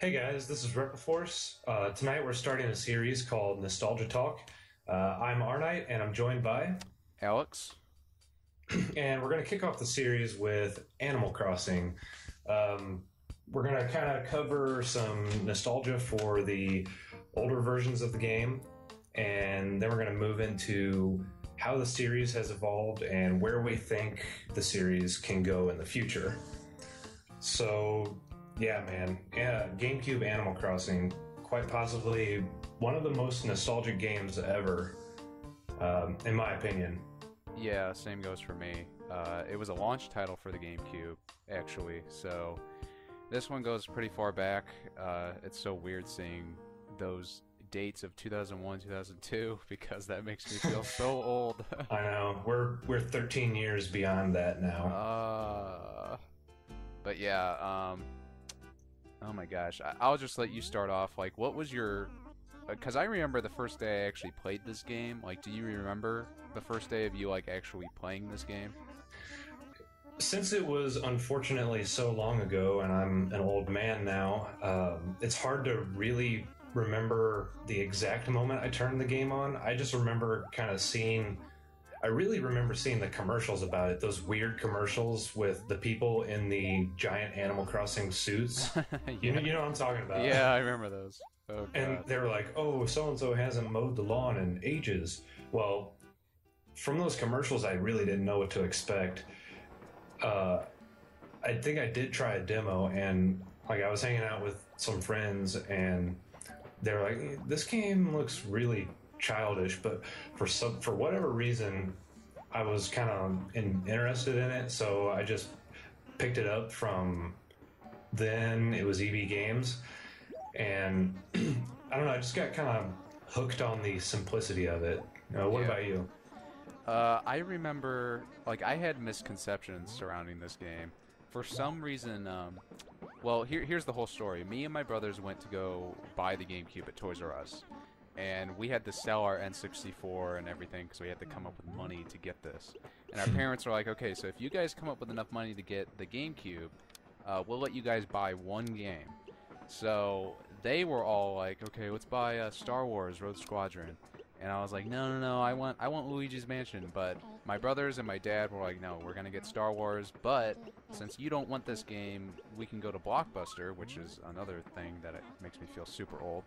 Hey guys, this is Repiforce. Tonight we're starting a series called Nostalgia Talk. I'm Arknight and I'm joined by, Alex? and we're going to kick off the series with Animal Crossing. Um, we're going to kind of cover some nostalgia for the older versions of the game, and then we're going to move into how the series has evolved and where we think the series can go in the future. So, yeah, man. Yeah, GameCube Animal Crossing, quite possibly one of the most nostalgic games ever, in my opinion. Yeah, same goes for me. It was a launch title for the GameCube, actually, so this one goes pretty far back. It's so weird seeing those dates of 2001, 2002, because that makes me feel so old. I know we're 13 years beyond that now. But yeah, oh my gosh, I'll just let you start off. Like, what was your... Because I remember the first day I actually played this game. Like, do you remember the first day of you, like, actually playing this game? Since it was unfortunately so long ago, and I'm an old man now, it's hard to really remember the exact moment I turned the game on. I just remember kind of seeing... I really remember seeing the commercials about it, those weird commercials with the people in the giant Animal Crossing suits. You know what I'm talking about. Yeah, I remember those. Oh, and God. they were like, oh, so-and-so hasn't mowed the lawn in ages. Well, from those commercials, I really didn't know what to expect. I think I did try a demo, and like I was hanging out with some friends, and they were like, this game looks really childish, but for whatever reason, I was kind of interested in it, so I just picked it up. From then it was EB Games, and I don't know, I just got kind of hooked on the simplicity of it. What Yeah. about you? I remember, like, I had misconceptions surrounding this game. For some reason, well, here's the whole story. Me and my brothers went to go buy the GameCube at Toys R Us, and we had to sell our N64 and everything because we had to come up with money to get this. And our parents were like, okay, so if you guys come up with enough money to get the GameCube, we'll let you guys buy one game. So they were all like, okay, let's buy Star Wars Rogue Squadron. And I was like, no, no, no, I want Luigi's Mansion. But my brothers and my dad were like, no, we're gonna get Star Wars. But since you don't want this game, we can go to Blockbuster, which is another thing that it makes me feel super old.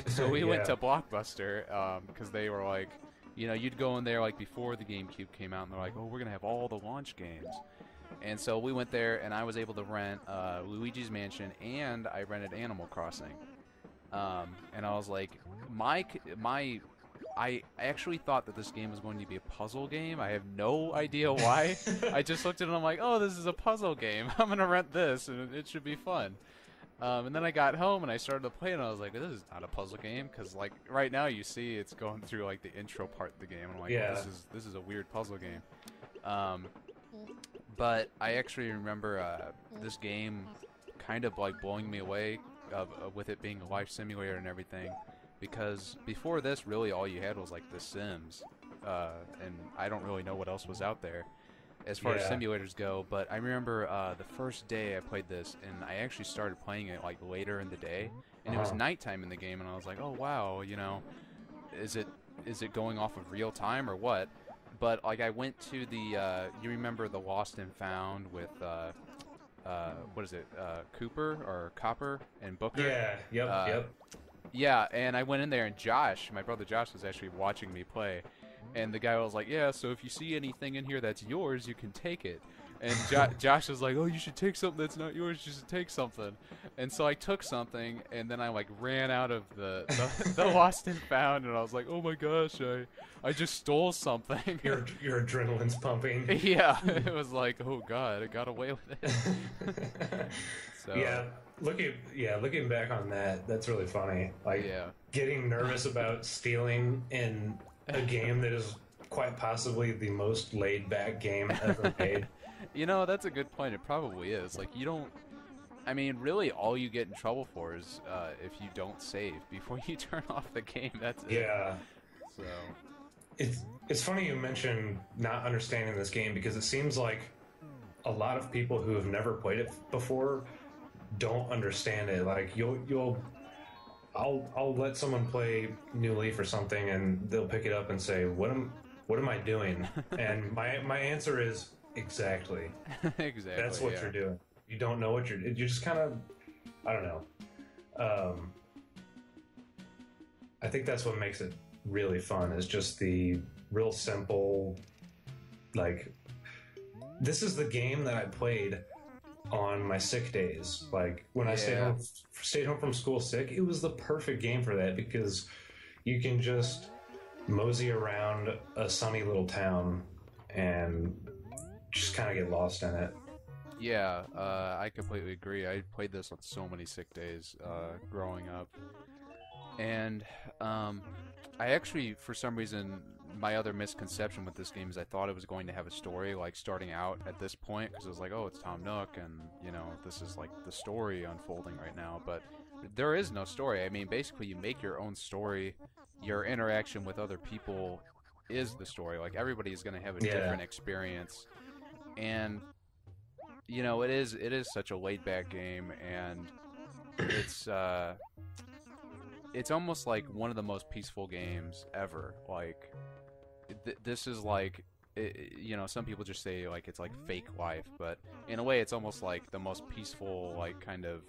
So we went to Blockbuster because they were like, you know, you'd go in there like before the GameCube came out, and they're like, oh, we're gonna have all the launch games. And so we went there, and I was able to rent Luigi's Mansion, and I rented Animal Crossing. And I was like, I actually thought that this game was going to be a puzzle game. I have no idea why. I just looked at it and I'm like, oh, this is a puzzle game. I'm going to rent this and it should be fun. And then I got home and I started to play and I was like, this is not a puzzle game. Because, like, right now you see it's going through, like, the intro part of the game. And I'm like, Yeah. oh, this is a weird puzzle game. But I actually remember this game kind of, like, blowing me away with it being a life simulator and everything. Because before this, really all you had was like The Sims, and I don't really know what else was out there as far as simulators go. But I remember the first day I played this, and I actually started playing it like later in the day, and it was nighttime in the game, and I was like, oh wow, you know, is it going off of real time or what? But like I went to the you remember the Lost and Found with what is it, Cooper or Copper and Booker? Yeah, yep. Yeah, and I went in there, and Josh, my brother Josh, was actually watching me play. And the guy was like, yeah, so if you see anything in here that's yours, you can take it. And Josh was like, oh, you should take something that's not yours, you should take something. And so I took something, and then I, like, ran out of the Lost and Found, and I was like, oh my gosh, I just stole something. Your adrenaline's pumping. Yeah, it was like, oh god, I got away with it. So, looking back on that, that's really funny. Like, getting nervous about stealing in a game that is quite possibly the most laid-back game ever made. You know, that's a good point. It probably is. Like, you don't... I mean, really, all you get in trouble for is if you don't save before you turn off the game. That's it. Yeah. So... It's funny you mention not understanding this game, because it seems like a lot of people who have never played it before don't understand it. Like I'll let someone play New Leaf or something, and they'll pick it up and say, what am I doing? And my answer is exactly. Exactly. That's what you're doing. You don't know what you're just kind of, I don't know. I think that's what makes it really fun, is just the real simple, like, this is the game that I played on my sick days. Like, when I stayed home from school sick, it was the perfect game for that, because you can just mosey around a sunny little town and just kind of get lost in it. Yeah, I completely agree. I played this on so many sick days growing up. And I actually, for some reason, my other misconception with this game is I thought it was going to have a story, like, starting out at this point, because it was like, oh, it's Tom Nook, and, you know, this is, like, the story unfolding right now. But there is no story. I mean, basically, you make your own story. Your interaction with other people is the story. Like, everybody is going to have a different experience. And, you know, it is such a laid-back game, and it's almost like one of the most peaceful games ever. Like, this is like, you know, some people just say, like, it's like fake life, but in a way it's almost like the most peaceful, like, kind of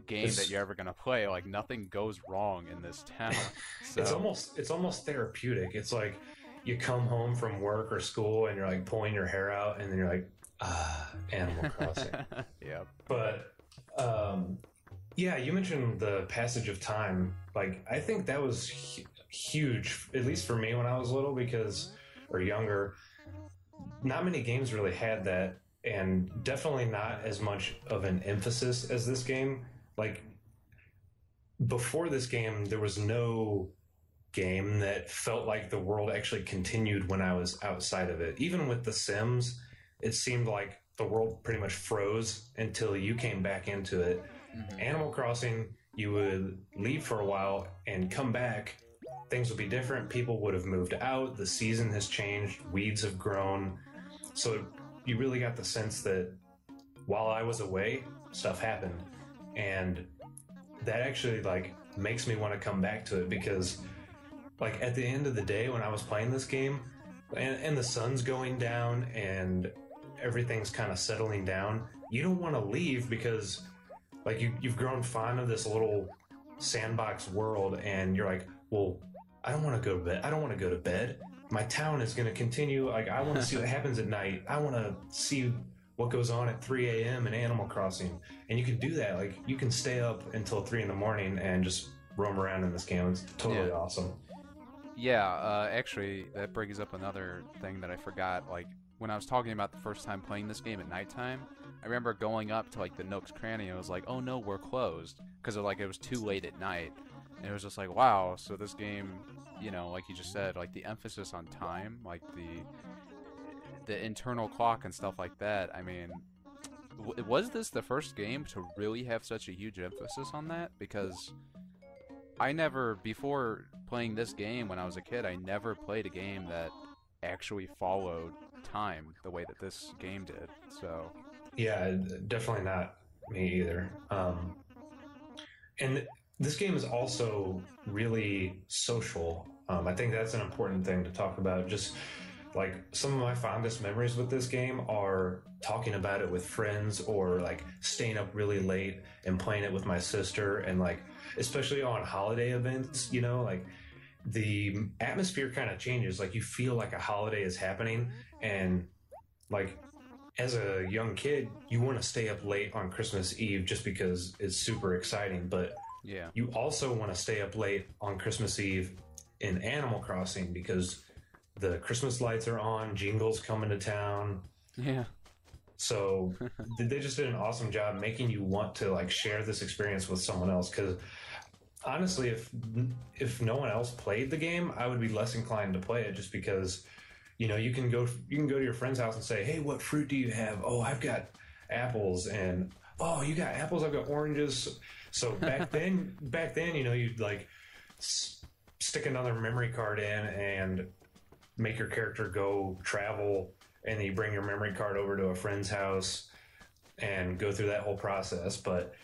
game that you're ever gonna play. Like, nothing goes wrong in this town. So. It's almost therapeutic. It's like you come home from work or school and you're like pulling your hair out, and then you're like, Animal Crossing. Yeah. But yeah, you mentioned the passage of time. Like, I think that was huge, at least for me when I was little, or younger. Not many games really had that, and definitely not as much of an emphasis as this game. Like, before this game, there was no game that felt like the world actually continued when I was outside of it. Even with The Sims, it seemed like the world pretty much froze until you came back into it. Mm-hmm. Animal Crossing, you would leave for a while and come back. Things would be different. People would have moved out. The season has changed. Weeds have grown. So you really got the sense that while I was away, stuff happened. And that actually, like, makes me want to come back to it, because, like, at the end of the day when I was playing this game and the sun's going down and everything's kind of settling down, you don't want to leave, because, like, you've grown fond of this little sandbox world, and you're like, well, I don't want to go to bed. I don't want to go to bed. My town is going to continue. Like, I want to see what happens at night. I want to see what goes on at 3 a.m. in Animal Crossing. And you can do that. Like, you can stay up until 3 in the morning and just roam around in this game. It's totally awesome. Yeah, actually, that brings up another thing that I forgot. Like, when I was talking about the first time playing this game at nighttime, I remember going up to, like, the Nook's Cranny, and I was like, oh no, we're closed. Because, like, it was too late at night. And it was just like, wow, so this game, you know, like you just said, like, the emphasis on time, like the internal clock and stuff like that. I mean, was this the first game to really have such a huge emphasis on that? Because I never, before playing this game when I was a kid, I never played a game that actually followed time the way that this game did. So yeah, definitely not me either. And this game is also really social. I think that's an important thing to talk about. Just, like, some of my fondest memories with this game are talking about it with friends, or, like, staying up really late and playing it with my sister, and, like, especially on holiday events, you know, like, the atmosphere kind of changes. Like, you feel like a holiday is happening, and, like, as a young kid, you want to stay up late on Christmas Eve just because it's super exciting, but yeah, you also want to stay up late on Christmas Eve in Animal Crossing because the Christmas lights are on, jingles coming to town. Yeah. So they just did an awesome job making you want to, like, share this experience with someone else. Because honestly, if no one else played the game, I would be less inclined to play it, just because, you know, you can go to your friend's house and say, hey, what fruit do you have? Oh, I've got apples. And, oh, you got apples? I've got oranges. So back then, you know, you'd, like, stick another memory card in and make your character go travel, and then you bring your memory card over to a friend's house. and go through that whole process, but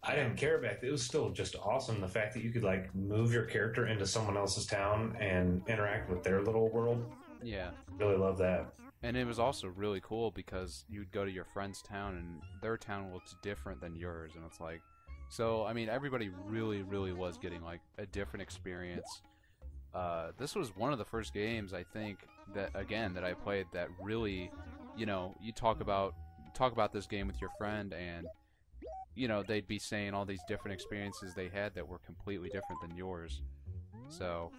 I didn't care back then. It was still just awesome, the fact that you could like move your character into someone else's town and interact with their little world. Yeah. Really love that. And it was also really cool because you'd go to your friend's town and their town looks different than yours, and it's like, so I mean, everybody really, really was getting like a different experience. This was one of the first games I think that I played that really, you know, you talk about this game with your friend, and you know they'd be saying all these different experiences they had that were completely different than yours. So.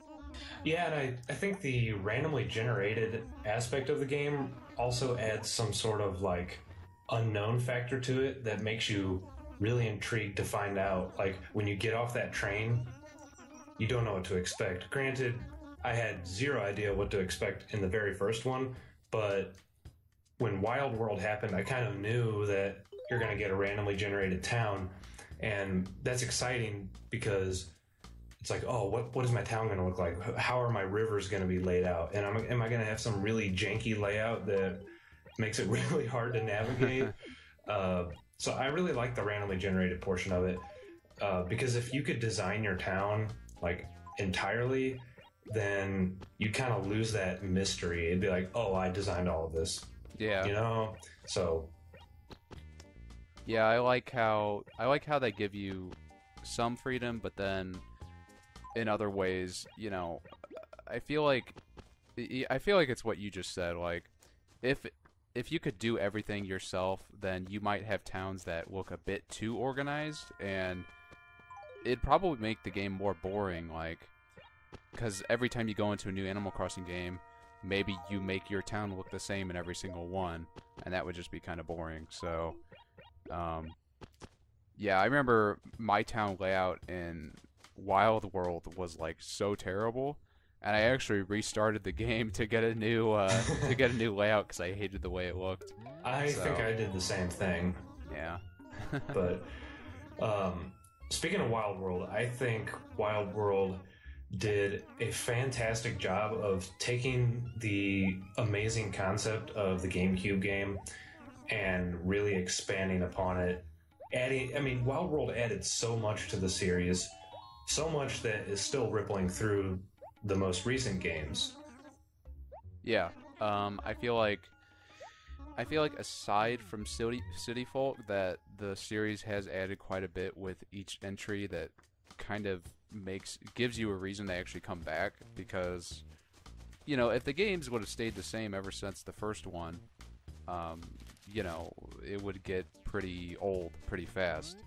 Yeah, and I think the randomly generated aspect of the game also adds some sort of like unknown factor to it that makes you really intrigued to find out. Like when you get off that train, you don't know what to expect. Granted, I had zero idea what to expect in the very first one, but when Wild World happened, I kind of knew that you're going to get a randomly generated town, and that's exciting because it's like, oh, what is my town going to look like? How are my rivers going to be laid out? And am I going to have some really janky layout that makes it really hard to navigate? So I really like the randomly generated portion of it, because if you could design your town like entirely, then you kind of lose that mystery. It'd be like, oh, I designed all of this. Yeah. You know? So. Yeah, I like how they give you some freedom, but then in other ways, you know, I feel like it's what you just said. Like, if you could do everything yourself, then you might have towns that look a bit too organized, and it'd probably make the game more boring. Like, because every time you go into a new Animal Crossing game, maybe you make your town look the same in every single one, and that would just be kind of boring. So, yeah, I remember my town layout in Wild World was like so terrible, and I actually restarted the game to get a new layout because I hated the way it looked. I think I did the same thing. Yeah. But speaking of Wild World, I think Wild World did a fantastic job of taking the amazing concept of the GameCube game and really expanding upon it. Wild World added so much to the series. So much that is still rippling through the most recent games. Yeah, I feel like aside from City Folk, that the series has added quite a bit with each entry that kind of gives you a reason to actually come back. Because, you know, if the games would have stayed the same ever since the first one, you know, it would get pretty old pretty fast.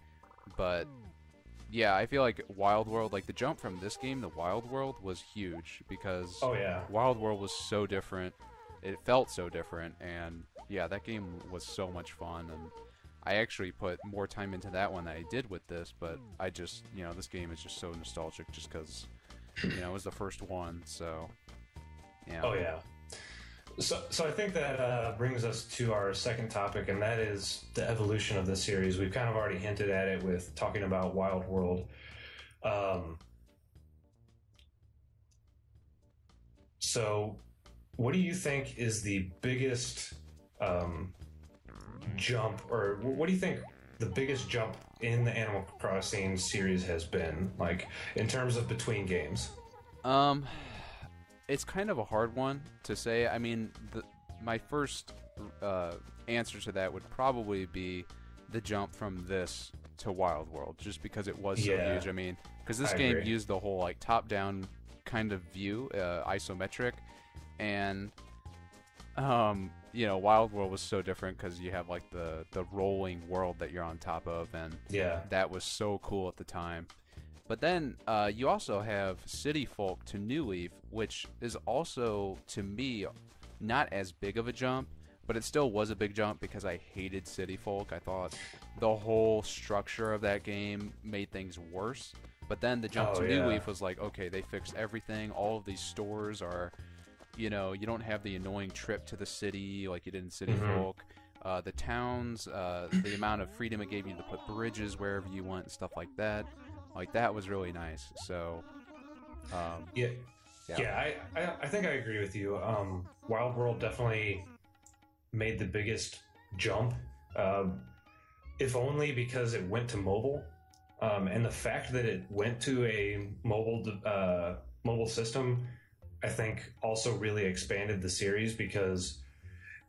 But yeah, I feel like Wild World, like the jump from this game to Wild World was huge because Wild World was so different. It felt so different, and yeah, that game was so much fun, and I actually put more time into that one than I did with this, but I just, you know, this game is just so nostalgic just because, you know, it was the first one, so, yeah. Oh, yeah. So I think that brings us to our second topic, and that is the evolution of this series. We've kind of already hinted at it with talking about Wild World. So what do you think is the biggest jump, or what do you think the biggest jump in the Animal Crossing series has been, like, in terms of between games? It's kind of a hard one to say. I mean, my first answer to that would probably be the jump from this to Wild World, just because it was so huge. I mean, because this game used the whole like top-down kind of view, isometric, and you know, Wild World was so different because you have like the rolling world that you're on top of, and that was so cool at the time. But then you also have City Folk to New Leaf, which is also, to me, not as big of a jump, but it still was a big jump because I hated City Folk. I thought the whole structure of that game made things worse. But then the jump to New Leaf was like, okay, they fixed everything. All of these stores are, you know, you don't have the annoying trip to the city like you did in City Folk. The towns, the amount of freedom it gave you to put bridges wherever you want and stuff like that. Like, that was really nice. So, I think I agree with you. Wild World definitely made the biggest jump. Um, if only because it went to mobile, and the fact that it went to a mobile system, I think also really expanded the series because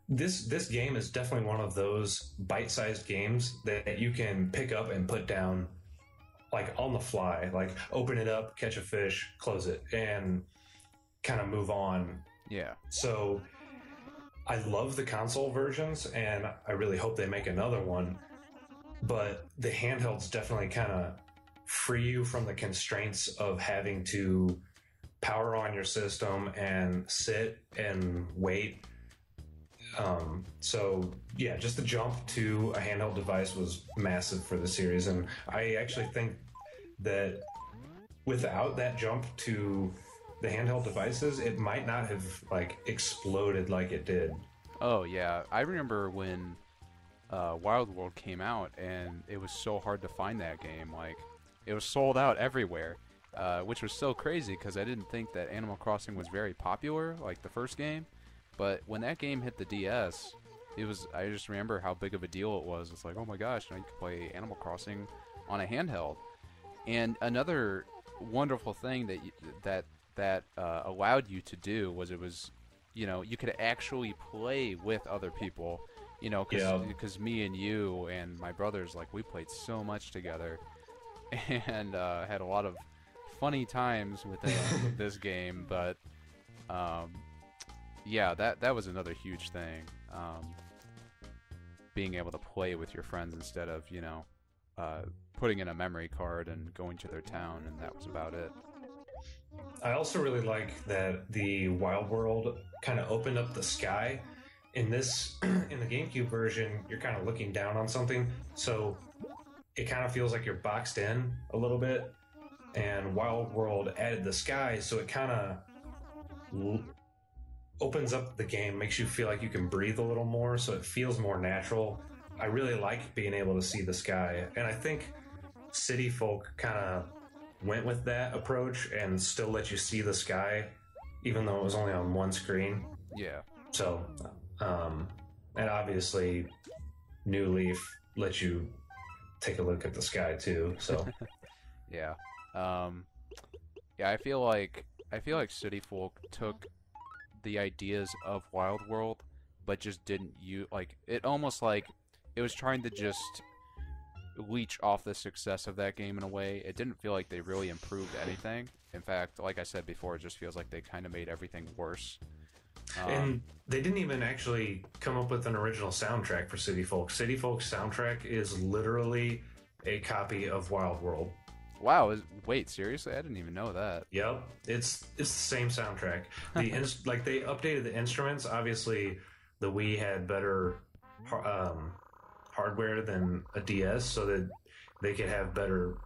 this game is definitely one of those bite-sized games that you can pick up and put down like on the fly, like open it up, catch a fish, close it, and kind of move on. Yeah. So I love the console versions, and I really hope they make another one. But the handhelds definitely kind of free you from the constraints of having to power on your system and sit and wait. So yeah, just the jump to a handheld device was massive for the series, and I actually think that without that jump to the handheld devices, it might not have like exploded like it did. Oh yeah, I remember when Wild World came out, and it was so hard to find that game. Like, it was sold out everywhere, which was so crazy because I didn't think that Animal Crossing was very popular, like the first game. But when that game hit the DS, it was. I just remember how big of a deal it was. It's like, oh my gosh, now you can play Animal Crossing on a handheld. And another wonderful thing that allowed you to do was you could actually play with other people. Because me and you and my brothers, like, we played so much together and had a lot of funny times with this game. But yeah, that was another huge thing. Being able to play with your friends instead of, putting in a memory card and going to their town, and that was about it. I also really like that the Wild World kind of opened up the sky. In the GameCube version, you're kind of looking down on something, so it kind of feels like you're boxed in a little bit. And Wild World added the sky, so it kind of opens up the game, makes you feel like you can breathe a little more, so it feels more natural. I really like being able to see the sky, and I think City Folk kind of went with that approach and still let you see the sky, even though it was only on one screen. Yeah. So, and obviously, New Leaf lets you take a look at the sky too. So, yeah, yeah. I feel like City Folk took the ideas of Wild World, but just didn't use it. Almost like it was trying to just leech off the success of that game in a way. It didn't feel like they really improved anything. In fact, like I said before, it just feels like they kind of made everything worse. And they didn't even actually come up with an original soundtrack for City Folk. City Folk's soundtrack is literally a copy of Wild World. Wow! Wait, seriously? I didn't even know that. Yep, it's the same soundtrack. They updated the instruments. Obviously, the Wii had better hardware than a DS, so that they could have better,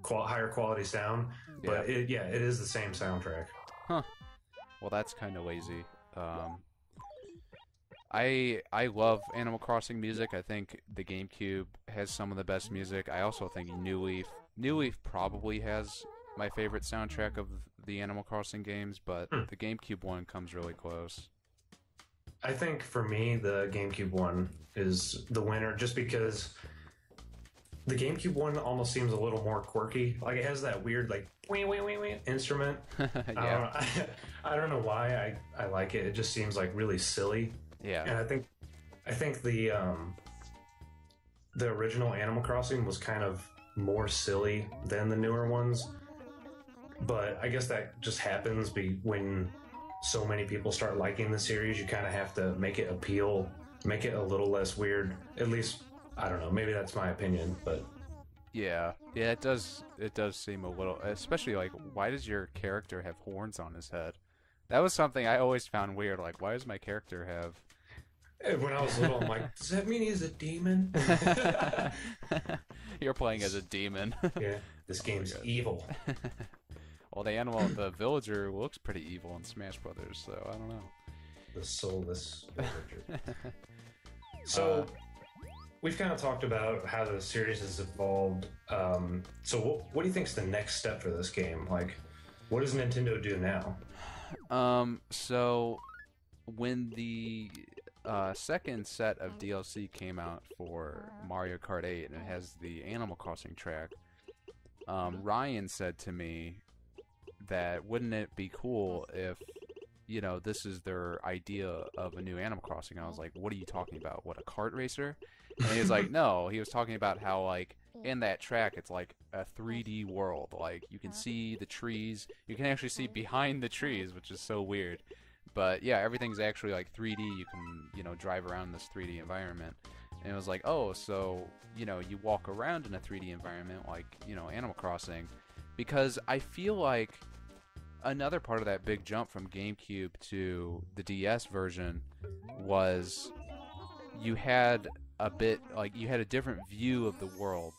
higher quality sound. But it is the same soundtrack. Huh. Well, that's kind of lazy. I love Animal Crossing music. I think the GameCube has some of the best music. I also think New Leaf probably has my favorite soundtrack of the Animal Crossing games, but the GameCube one comes really close. I think for me, the GameCube one is the winner, just because the GameCube one almost seems a little more quirky. Like, it has that weird, like, wee, wee, wee, wee instrument. Yeah. I don't know why I like it. It just seems like really silly. Yeah. And I think the original Animal Crossing was kind of more silly than the newer ones. But I guess that just happens when so many people start liking the series. You kind of have to make it appeal, make it a little less weird. At least, I don't know, maybe that's my opinion, but yeah, it does seem a little, especially like, why does your character have horns on his head? That was something I always found weird. Like, why does my character have... When I was little, I'm like, does that mean he's a demon? You're playing as a demon. Yeah, this game's evil. Well, the villager looks pretty evil in Smash Brothers, so I don't know. The soulless villager. So, we've kind of talked about how the series has evolved. So what do you think is the next step for this game? Like, what does Nintendo do now? So when the second set of DLC came out for Mario Kart 8, and it has the Animal Crossing track. Ryan said to me that wouldn't it be cool if, you know, this is their idea of a new Animal Crossing. And I was like, what are you talking about? What, a kart racer? And he was like, no. He was talking about how, like, in that track, it's like a 3D world. Like, you can see the trees. You can actually see behind the trees, which is so weird. But, yeah, everything's actually, like, 3D. You can, you know, drive around this 3D environment. And it was like, oh, so, you know, you walk around in a 3D environment like, you know, Animal Crossing. Because I feel like another part of that big jump from GameCube to the DS version was you had a bit, like, you had a different view of the world.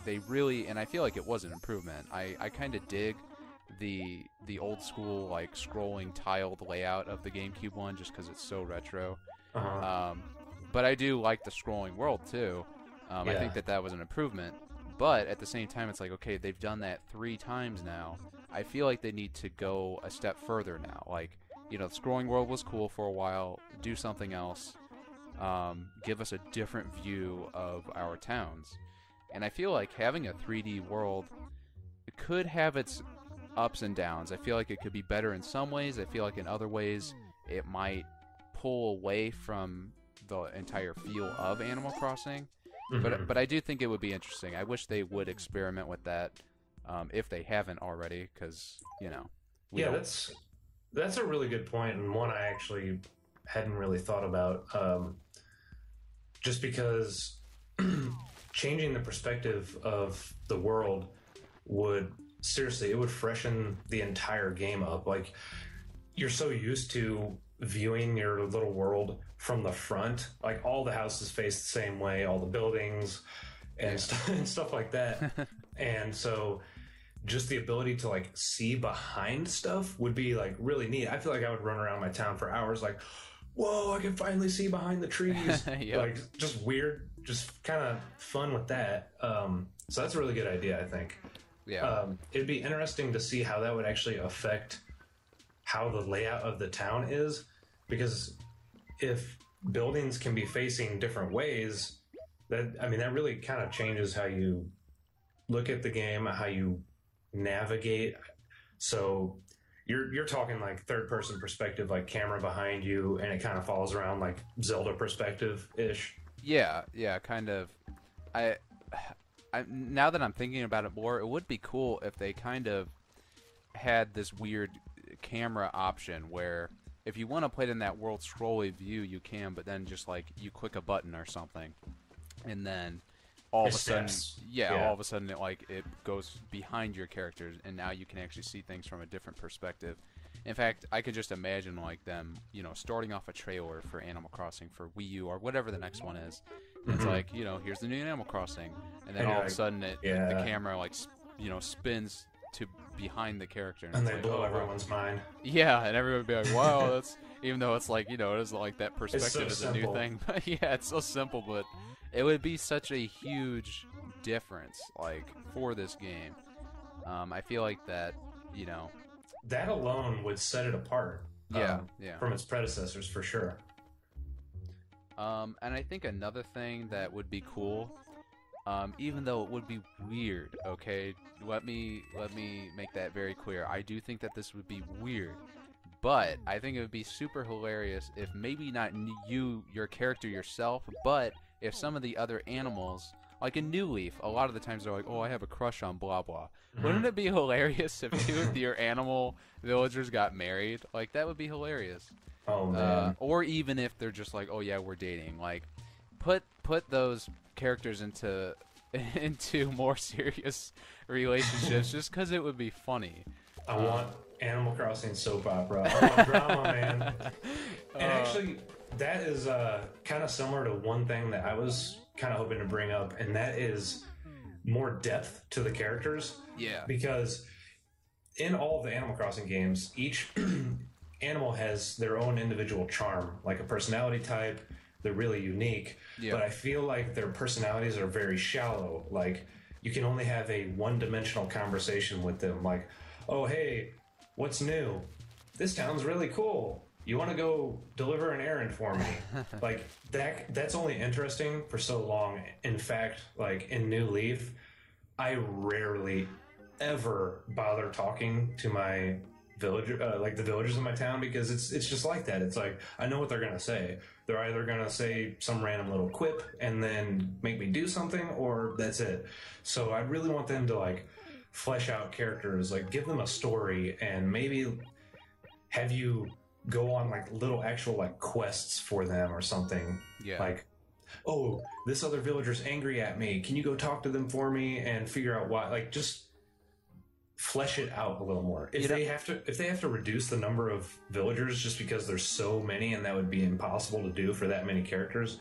They really, and I feel like it was an improvement. I kind of dig the old school, like, scrolling tiled layout of the GameCube one just because it's so retro. But I do like the scrolling world too. I think that was an improvement. But at the same time, it's like, okay, they've done that 3 times now. I feel like they need to go a step further now. Like, you know, the scrolling world was cool for a while. Do something else. Give us a different view of our towns. And I feel like having a 3D world, it could have its ups and downs. I feel like it could be better in some ways. I feel like in other ways, it might pull away from the entire feel of Animal Crossing. But I do think it would be interesting. I wish they would experiment with that if they haven't already, because, you know. That's a really good point, and one I actually hadn't really thought about. Just because changing the perspective of the world would freshen the entire game up. Like, you're so used to viewing your little world from the front, like all the houses face the same way, all the buildings and stuff like that. And so just the ability to, like, see behind stuff would be, like, really neat. I feel like I would run around my town for hours like, whoa, I can finally see behind the trees. Like, just weird, just kind of fun with that. So that's a really good idea, I think. It'd be interesting to see how that would actually affect how the layout of the town is, because if buildings can be facing different ways, that really kind of changes how you look at the game, how you navigate. So you're talking like third person perspective, like camera behind you, and it kind of follows around like Zelda perspective ish. Yeah, kind of. I now that I'm thinking about it more, it would be cool if they kind of had this weird camera option where if you want to play it in that world scrolly view, you can, but then just like you click a button or something, and then all of a sudden, all of a sudden it goes behind your characters, and now you can actually see things from a different perspective. In fact, I could just imagine like them, you know, starting off a trailer for Animal Crossing for Wii U or whatever the next one is. It's like, you know, here's the new Animal Crossing, and then all of a sudden the camera like spins to behind the character, and they blow everyone's mind. Yeah, and everyone would be like, wow, that's, even though it's like, you know, it isn't like that perspective is a new thing. But yeah, it's so simple, but it would be such a huge difference, like, for this game. I feel like that, you know, that alone would set it apart. From its predecessors for sure. And I think another thing that would be cool, even though it would be weird, okay? Let me make that very clear. I do think that this would be weird, but I think it would be super hilarious if maybe not your character yourself, but if some of the other animals, like in New Leaf, a lot of the times they're like, oh, I have a crush on blah blah. Wouldn't it be hilarious if 2 of your animal villagers got married? Like, that would be hilarious. Oh man. Or even if they're just like, oh yeah, we're dating. Like, put those characters into more serious relationships just because it would be funny. I want Animal Crossing soap opera. I want drama, man. And actually, that is kind of similar to one thing that I was kind of hoping to bring up, and that is more depth to the characters. Yeah. Because in all of the Animal Crossing games, each animal has their own individual charm, like a personality type. They're really unique, but I feel like their personalities are very shallow. Like, you can only have a one-dimensional conversation with them. Like, oh, hey, what's new? This town's really cool. you want to go deliver an errand for me? Like that's only interesting for so long. In fact, like in New Leaf, I rarely ever bother talking to my villager, like the villagers in my town, because it's just like that. It's like I know what they're gonna say. They're either gonna say some random little quip and then make me do something, or that's it. So I really want them to like flesh out characters, like give them a story, and maybe have you go on like little actual like quests for them or something. Yeah. Like, oh, this other villager's angry at me. Can you go talk to them for me and figure out why? Like, just flesh it out a little more. If they have to reduce the number of villagers just because there's so many and that would be impossible to do for that many characters,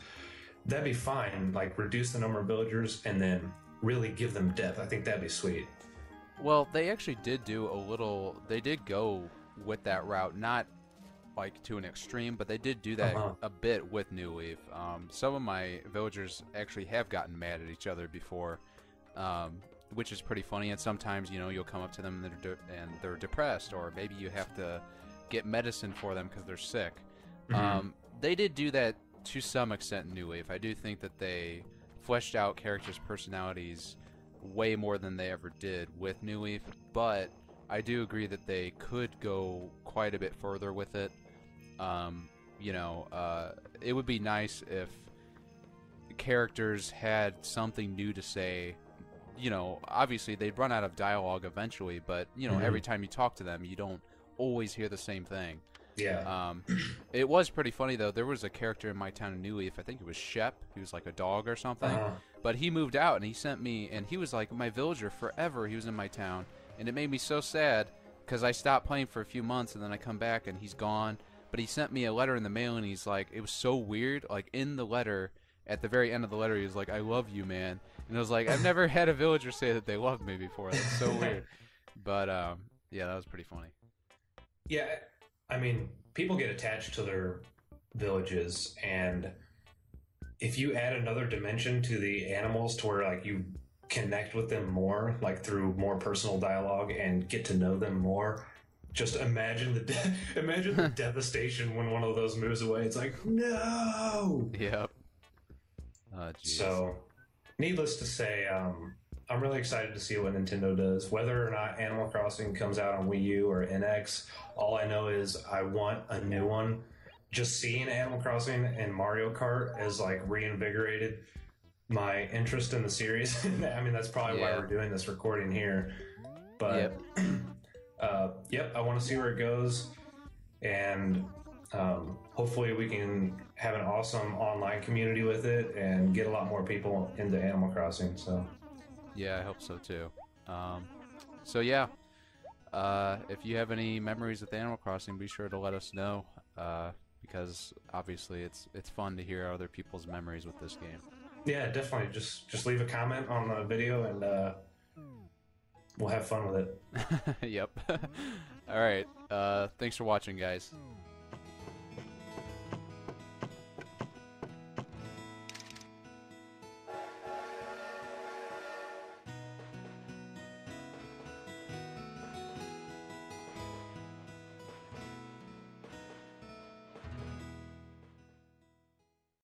that'd be fine. Like, reduce the number of villagers and then really give them depth. I think that'd be sweet. Well, they actually did do a little. They did go with that route, not like to an extreme, but they did do that a bit with New Leaf. Some of my villagers actually have gotten mad at each other before, which is pretty funny. And sometimes, you know, you'll come up to them and they're depressed, or maybe you have to get medicine for them because they're sick. They did do that to some extent in New Leaf. I do think that they fleshed out characters' personalities way more than they ever did with New Leaf, but I do agree that they could go quite a bit further with it. You know, it would be nice if characters had something new to say. You know, obviously they'd run out of dialogue eventually, but, you know, every time you talk to them, you don't always hear the same thing. Yeah. It was pretty funny, though. There was a character in my town in New Leaf, I think it was Shep, he was like a dog or something, but he moved out, and he sent me, and he was like my villager forever. He was in my town, and it made me so sad, because I stopped playing for a few months, and then I come back, and he's gone. But he sent me a letter in the mail, and he's like, it was so weird, like, in the letter, at the very end of the letter, he was like, I love you, man. And I was like, I've never had a villager say that they loved me before. That's so weird. But, yeah, that was pretty funny. Yeah, I mean, people get attached to their villages, and if you add another dimension to the animals to where, like, you connect with them more, like, through more personal dialogue and get to know them more, just imagine the devastation when one of those moves away. It's like, no! Yep. So, needless to say, I'm really excited to see what Nintendo does. Whether or not Animal Crossing comes out on Wii U or NX, all I know is I want a new one. Just seeing Animal Crossing and Mario Kart has like reinvigorated my interest in the series. I mean, that's probably why we're doing this recording here. But I want to see where it goes, and hopefully we can have an awesome online community with it and get a lot more people into Animal Crossing. So yeah, I hope so too. So yeah, if you have any memories with Animal Crossing, be sure to let us know, because obviously it's fun to hear other people's memories with this game. Yeah, definitely. Just leave a comment on the video, and we'll have fun with it. Yep. All right. Thanks for watching, guys.